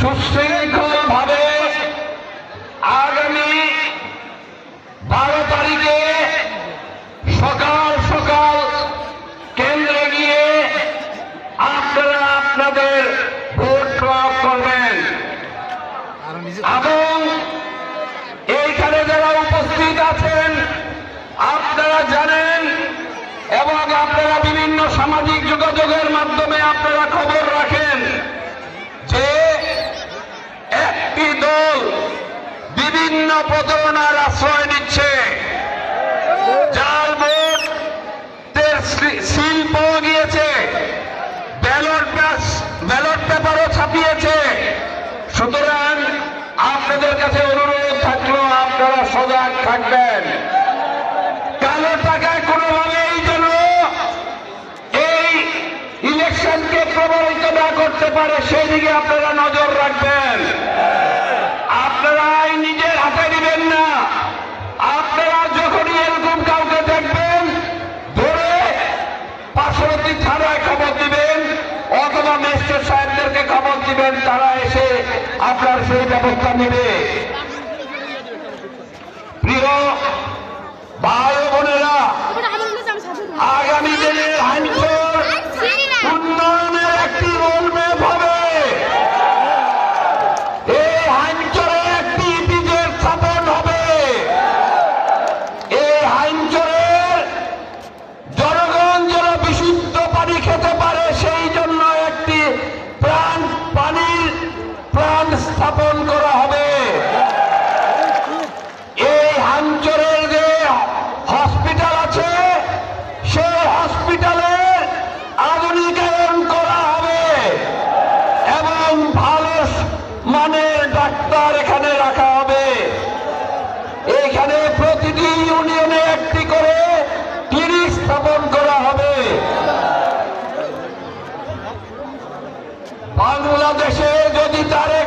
সুশৃঙ্খলভাবে আগামী 12 তারিখে সকাল সকাল কেন্দ্রে গিয়ে আপনারা আপনাদের ভোট প্রয়োগ করবেন এবং এইখানে যারা উপস্থিত আছেন আপনারা জানেন এবং আপনারা বিভিন্ন সামাজিক যোগাযোগের মাধ্যমে আপনারা খবর রাখেন যে একটি দল বিভিন্ন প্রতারণার আশ্রয় নিচ্ছে, জাল ভোটের সিল পাওয়া গিয়েছে, ব্যালট পেপারও ছাপিয়েছে। সুতরাং আপনাদের কাছে অনুরোধ থাকলো আপনারা সজাগ থাকবেন, কালো টাকায় কোনোভাবেই যেন এই ইলেকশনকে প্রভাবিত না করতে পারে সেই দিকে আপনারা নজর রাখবেন। আপনারা নিজের হাতে দিবেন না, আপনারা যখনই এরকম কাউকে দেখবেন ধরে পার্শ্ববর্তী থানায় খবর দিবেন অথবা ম্যাজিস্ট্রেট সাহেবদেরকে খবর দিবেন, তারা এসে আপনার সেই ব্যবস্থা নেবে। প্রিয় ভাই বোনেরা, আগামী দিনে হাইমচর উন্নয়নের একটি রোডম্যাপ হবে। এই হাইমচরে একটি ইপিজেড স্থাপন হবে। এই হাইমচরের জনগণ যেন বিশুদ্ধ পানি খেতে পারে সেই জন্য একটি পানির প্রাণ স্থাপন করা হবে। এই হাইমচরের যে হসপিটাল আছে সেই হসপিটালের আধুনিকায়ন করা হবে এবং ভালো মানের ডাক্তার এখানে রাখা হবে। এখানে প্রতিটি ইউনিয়নে একটি করে ক্লিনিক স্থাপন করা হবে। বাংলাদেশে যদি তারেক